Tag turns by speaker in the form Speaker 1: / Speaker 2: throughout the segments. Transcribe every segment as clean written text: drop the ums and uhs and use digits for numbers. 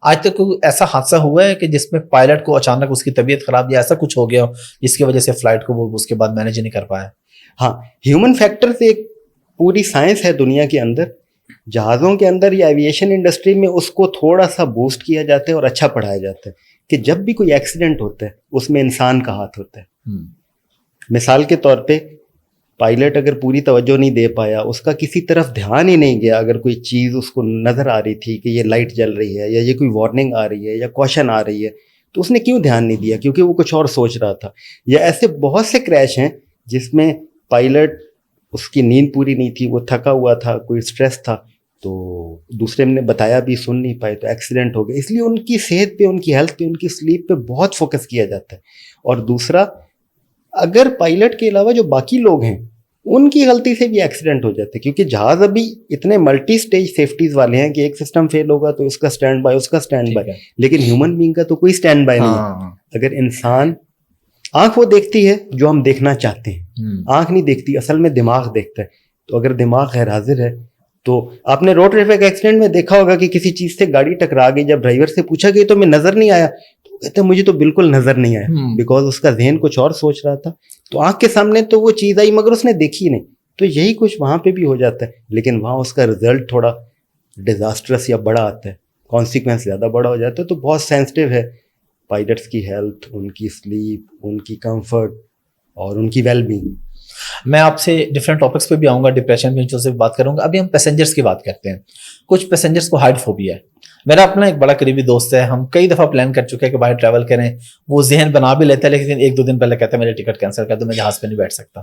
Speaker 1: آج تک کوئی ایسا حادثہ ہوا ہے کہ جس میں پائلٹ کو اچانک اس کی طبیعت خراب یا ایسا کچھ ہو گیا جس کی وجہ سے فلائٹ کو وہ اس کے بعد مینیج نہیں کر پایا؟
Speaker 2: ہاں، ہیومن فیکٹر سے ایک پوری سائنس ہے دنیا کے اندر. جہازوں کے اندر یا ایویشن انڈسٹری میں اس کو تھوڑا سا بوسٹ کیا جاتا ہے اور اچھا پڑھایا جاتا ہے کہ جب بھی کوئی ایکسیڈنٹ ہوتا ہے اس میں انسان کا ہاتھ ہوتا ہے. مثال کے طور پہ پائلٹ اگر پوری توجہ نہیں دے پایا، اس کا کسی طرف دھیان ہی نہیں گیا، اگر کوئی چیز اس کو نظر آ رہی تھی کہ یہ لائٹ جل رہی ہے یا یہ کوئی وارننگ آ رہی ہے یا کوشچن آ رہی ہے، تو اس نے کیوں دھیان نہیں دیا؟ کیونکہ وہ کچھ اور سوچ رہا تھا. یا ایسے بہت سے کریش ہیں جس میں پائلٹ اس کی نیند پوری نہیں تھی، وہ تھکا ہوا تھا، کوئی اسٹریس تھا، تو دوسرے نے بتایا بھی سن نہیں پائے تو ایکسیڈنٹ ہو گیا. اس لیے ان کی صحت پہ، ان کی ہیلتھ پہ، ان کی سلیپ پہ بہت فوکس کیا جاتا ہے. اور دوسرا، اگر پائلٹ کے علاوہ جو باقی لوگ ہیں ان کی غلطی سے بھی ایکسیڈنٹ ہو جاتے ہیں، کیونکہ جہاز ابھی اتنے ملٹی سٹیج سیفٹیز والے ہیں کہ ایک سسٹم فیل ہوگا تو اس کا اسٹینڈ بائی، اس کا اسٹینڈ بائی، لیکن ہیومن بینگ کا تو کوئی اسٹینڈ بائی نہیں ہے. اگر انسان، آنکھ وہ دیکھتی ہے جو ہم دیکھنا چاہتے ہیں، آنکھ نہیں دیکھتی، اصل میں دماغ دیکھتا ہے. تو اگر دماغ غیر حاضر ہے تو آپ نے روڈ ٹریفک ایکسیڈنٹ میں دیکھا ہوگا کہ کسی چیز سے گاڑی ٹکرا گئی، جب ڈرائیور سے پوچھا کہ تو میں نظر نہیں آیا، تو کہتے ہیں مجھے تو بالکل نظر نہیں آیا، بیکاز اس کا ذہن کچھ اور سوچ رہا تھا. تو آنکھ کے سامنے تو وہ چیز آئی مگر اس نے دیکھی نہیں. تو یہی کچھ وہاں پہ بھی ہو جاتا ہے، لیکن وہاں اس کا رزلٹ تھوڑا ڈیزاسٹرس یا بڑا آتا ہے، کانسیکوینس زیادہ بڑا ہو جاتا ہے. تو بہت سینسٹیو ہے پائلٹس کی ہیلتھ، ان کی سلیپ، ان کی کمفرٹ اور ان کی ویل بینگ.
Speaker 1: میں آپ سے ڈفرینٹ ٹاپکس پہ بھی آؤں گا، ڈپریشن میں سے بات کروں گا. ابھی ہم پیسنجرس کی بات کرتے ہیں. کچھ پیسنجرس کو ہائٹ فوبیا ہے. میرا اپنا ایک بڑا قریبی دوست ہے، ہم کئی دفعہ پلان کر چکے ہیں کہ باہر ٹریول کریں، وہ ذہن بنا بھی لیتا ہے لیکن 1-2 دن پہلے کہتا ہے میری ٹکٹ کینسل کر دو، میں جہاز پہ نہیں بیٹھ سکتا.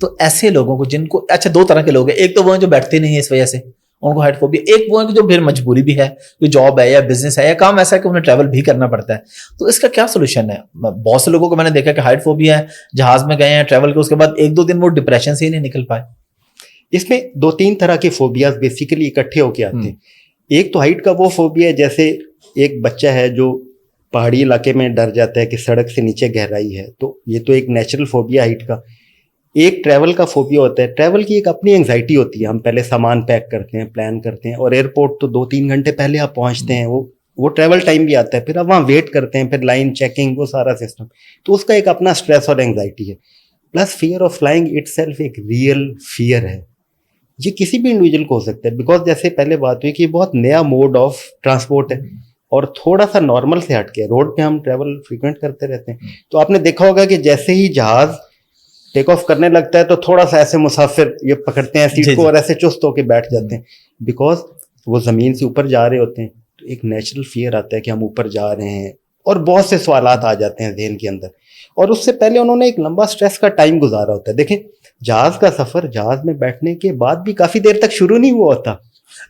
Speaker 1: تو ایسے لوگوں کو جن کو، اچھا 2 طرح کے لوگ ہیں، ایک تو وہ ہیں جو بیٹھتے نہیں ہیں اس وجہ سے ان کو ہائٹ فوبیا، ایک وہ ہے کہ جو پھر مجبوری بھی ہے، کوئی جاب ہے یا بزنس ہے یا کام ایسا ہے کہ انہیں ٹریول بھی کرنا پڑتا ہے. تو اس کا کیا سولوشن ہے؟ بہت سے لوگوں کو میں نے دیکھا کہ ہائٹ فوبیا ہے، جہاز میں گئے ہیں ٹریول کے، اس کے بعد 1-2 دن وہ ڈپریشن سے ہی نہیں نکل پائے.
Speaker 2: اس میں 2-3 طرح کے فوبیاز بیسیکلی اکٹھے ہو کے آتے ہیں. ایک تو ہائٹ کا وہ فوبیا ہے، جیسے ایک بچہ ہے جو پہاڑی علاقے میں ڈر جاتا ہے کہ سڑک سے نیچے گہرائی ہے، تو یہ تو ایک نیچرل فوبیا ہائٹ کا. ایک ٹریول کا فوبیا ہوتا ہے. ٹریول کی ایک اپنی انگزائٹی ہوتی ہے، ہم پہلے سامان پیک کرتے ہیں، پلان کرتے ہیں، اور ایئرپورٹ تو 2-3 گھنٹے پہلے آپ پہنچتے ہیں، وہ ٹریول ٹائم بھی آتا ہے، پھر آپ وہاں ویٹ کرتے ہیں، پھر لائن چیکنگ، وہ سارا سسٹم. تو اس کا ایک اپنا اسٹریس اور انگزائٹی ہے. Plus fear of flying it self ایک ریئل فیئر ہے. یہ کسی بھی انڈیویجول کو ہو سکتا ہے، بیکاز جیسے پہلے بات ہوئی کہ یہ بہت نیا موڈ آف ٹرانسپورٹ ہے اور تھوڑا سا نارمل سے ہٹ کے. روڈ پہ ہم ٹریول فریکوینٹ کرتے رہتے ہیں، تو آپ نے دیکھا ہوگا کہ جیسے ہی جہاز ٹیک آف کرنے لگتا ہے تو تھوڑا سا ایسے مسافر یہ پکڑتے ہیں سیٹ کو اور ایسے چست ہو کے بیٹھ جاتے ہیں، بیکاز وہ زمین سے اوپر جا رہے ہوتے ہیں. تو ایک نیچرل فیئر آتا ہے کہ ہم اوپر جا رہے ہیں، اور بہت سے سوالات آ جاتے ہیں ذہن کے اندر. اور اس سے پہلے انہوں نے ایک لمبا اسٹریس کا ٹائم گزارا ہوتا ہے. دیکھیں، جہاز کا سفر، جہاز میں بیٹھنے کے بعد بھی کافی دیر تک شروع نہیں ہوا ہوتا.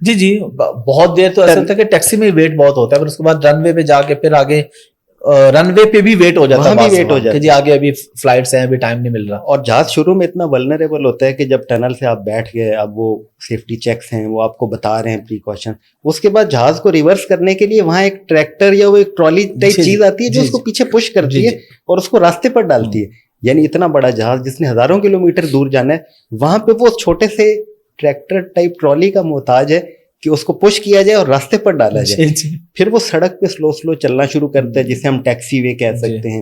Speaker 1: جی بہت دیر تو ایسا ہوتا ہے کہ ٹیکسی میں ویٹ بہت ہوتا ہے، پھر اس کے بعد رن وے پہ جا کے پھر آگے رن وے پہ بھی ویٹ ہو جاتا ہے کہ جی آگے ابھی فلائٹس ہیں، ابھی ٹائم نہیں مل رہا.
Speaker 2: اور جہاز شروع میں اتنا ولنریبل ہوتا ہے کہ جب ٹنل سے آپ بیٹھ گئے، اب وہ سیفٹی چیکس ہیں، وہ آپ کو بتا رہے ہیں پریکاشن. اس کے بعد جہاز کو ریورس کرنے کے لیے وہاں ایک ٹریکٹر یا وہ ایک ٹرالی ٹائپ چیز آتی ہے جو اس کو پیچھے پش کرتی ہے اور اس کو راستے پر ڈالتی ہے. یعنی اتنا بڑا جہاز جس نے ہزاروں کلومیٹر دور جانا ہے، وہاں پہ وہ چھوٹے سے ٹریکٹر ٹائپ ٹرالی کا محتاج ہے کہ اس کو پش کیا جائے اور راستے پر ڈالا جائے. پھر وہ سڑک پہ سلو چلنا شروع کرتا ہے، جسے ہم ٹیکسی وے کہہ سکتے ہیں.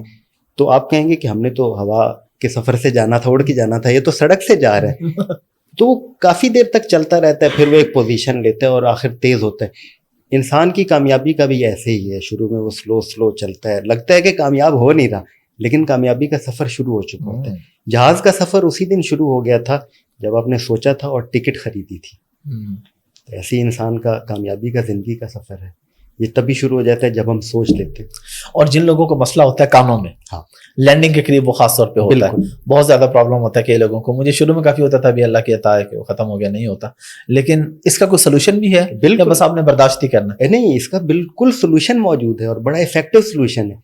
Speaker 2: تو آپ کہیں گے کہ ہم نے تو ہوا کے سفر سے جانا تھا، اڑ کے جانا تھا، یہ تو سڑک سے جا رہا ہے. تو وہ کافی دیر تک چلتا رہتا ہے، پھر وہ ایک پوزیشن لیتا ہے اور آخر تیز ہوتا ہے. انسان کی کامیابی کا بھی ایسے ہی ہے، شروع میں وہ سلو چلتا ہے، لگتا ہے کہ کامیاب ہو نہیں رہا، لیکن کامیابی کا سفر شروع ہو چکا ہوتا ہے. جہاز کا سفر اسی دن شروع ہو گیا تھا جب آپ نے سوچا تھا اور ٹکٹ خریدی تھی. ایسی انسان کا کامیابی کا زندگی کا سفر ہے، یہ تبھی شروع ہو جاتا ہے جب ہم سوچ لیتے ہیں.
Speaker 1: اور جن لوگوں کو مسئلہ ہوتا ہے کانوں میں، لینڈنگ کے قریب، وہ خاص طور پہ ہوتا ہے، بہت زیادہ پرابلم ہوتا ہے کہ لوگوں کو. مجھے شروع میں کافی ہوتا تھا، ابھی اللہ کی عطا ہے کہ وہ ختم ہو گیا، نہیں ہوتا. لیکن اس کا کوئی سولوشن بھی ہے؟ بالکل، بس آپ نے برداشت ہی کرنا ہے.
Speaker 2: نہیں، اس کا بالکل سولوشن موجود ہے اور بڑا افیکٹو سولوشن ہے.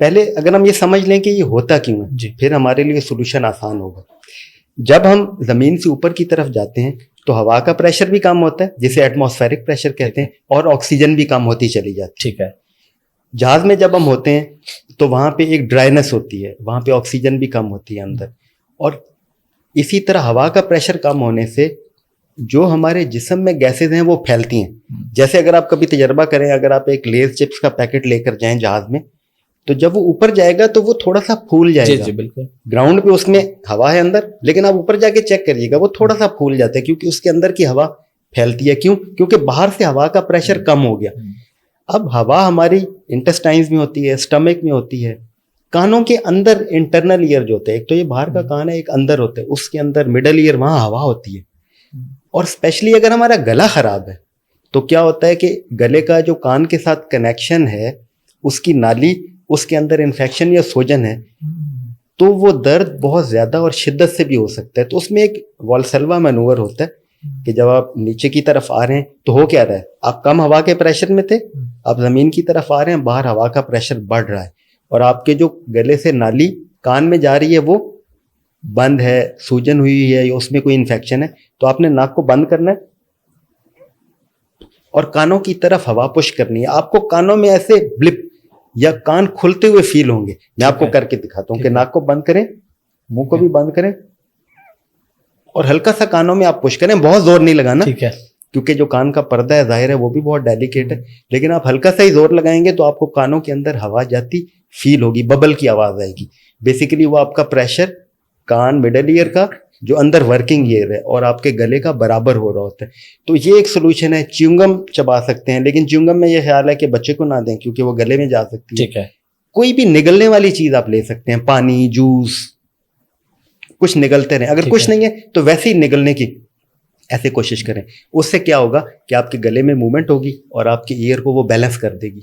Speaker 2: پہلے اگر ہم یہ سمجھ لیں کہ یہ ہوتا کیوں ہے، پھر ہمارے لیے سولوشن آسان ہوگا. جب ہم زمین سے اوپر کی طرف جاتے ہیں تو ہوا کا پریشر بھی کم ہوتا ہے، جسے ایٹماسفیرک پریشر کہتے ہیں، اور آکسیجن بھی کم ہوتی چلی جاتی ہے.
Speaker 1: ٹھیک ہے.
Speaker 2: جہاز میں جب ہم ہوتے ہیں تو وہاں پہ ایک ڈرائنس ہوتی ہے، وہاں پہ آکسیجن بھی کم ہوتی ہے اندر. اور اسی طرح ہوا کا پریشر کم ہونے سے جو ہمارے جسم میں گیسز ہیں وہ پھیلتی ہیں. جیسے اگر آپ کبھی تجربہ کریں, اگر آپ ایک لیز چپس کا پیکٹ لے کر جائیں جہاز میں, تو جب وہ اوپر جائے گا تو وہ تھوڑا سا پھول جائے گا.
Speaker 1: جی بالکل.
Speaker 2: گراؤنڈ پہ اس میں ہوا ہے اندر, لیکن آپ اوپر جا کے چیک کریے گا وہ تھوڑا سا پھول جاتا ہے, کیونکہ اس کے اندر کی ہوا پھیلتی ہے. کیوں؟ کیونکہ باہر سے ہوا کا پریشر کم ہو گیا. اب ہوا ہماری انٹسٹائنز میں ہوتی ہے, اسٹمک میں ہوتی ہے, کانوں کے اندر انٹرنل ایئر جو ہوتے ہیں, ایک تو یہ باہر کا کان ہے, ایک اندر ہوتے ہیں, اس کے اندر مڈل ایئر, وہاں ہوا ہوتی ہے. اور اسپیشلی اگر ہمارا گلا خراب ہے تو کیا ہوتا ہے کہ گلے کا جو کان کے ساتھ کنیکشن ہے, اس کی نالی, اس کے اندر انفیکشن یا سوجن ہے, تو وہ درد بہت زیادہ اور شدت سے بھی ہو سکتا ہے. تو اس میں ایک والسلوا مینوور ہوتا ہے کہ جب آپ نیچے کی طرف آ رہے ہیں تو ہو کیا رہا ہے, آپ کم ہوا کے پریشر میں تھے, آپ زمین کی طرف آ رہے ہیں, باہر ہوا کا پریشر بڑھ رہا ہے, اور آپ کے جو گلے سے نالی کان میں جا رہی ہے وہ بند ہے, سوجن ہوئی ہے, یا اس میں کوئی انفیکشن ہے. تو آپ نے ناک کو بند کرنا ہے اور کانوں کی طرف ہوا پش کرنی ہے. آپ کو کانوں میں ایسے بلپ یا کان کھلتے ہوئے فیل ہوں گے. میں آپ کو کر کے دکھاتا ہوں کہ ناک کو بند کریں, منہ کو بھی بند کریں, اور ہلکا سا کانوں میں آپ پش کریں, بہت زور نہیں لگانا,
Speaker 1: ٹھیک ہے,
Speaker 2: کیونکہ جو کان کا پردہ ہے ظاہر ہے وہ بھی بہت ڈیلیکیٹ ہے, لیکن آپ ہلکا سا ہی زور لگائیں گے تو آپ کو کانوں کے اندر ہوا جاتی فیل ہوگی, ببل کی آواز آئے گی. بیسیکلی وہ آپ کا پریشر کان مڈل ایئر کا جو اندر ورکنگ ایئر ہے اور آپ کے گلے کا برابر ہو رہا ہوتا ہے. تو یہ ایک سولوشن ہے. چیونگم چبا سکتے ہیں, لیکن چیونگم میں یہ خیال ہے کہ بچے کو نہ دیں کیونکہ وہ گلے میں جا سکتی ہے.
Speaker 1: ٹھیک ہے.
Speaker 2: کوئی بھی نگلنے والی چیز آپ لے سکتے ہیں, پانی, جوس, کچھ نگلتے رہیں. اگر کچھ نہیں ہے تو ویسے ہی نگلنے کی ایسے کوشش کریں. اس سے کیا ہوگا کہ آپ کے گلے میں موومنٹ ہوگی اور آپ کے ایئر کو وہ بیلنس کر دے گی.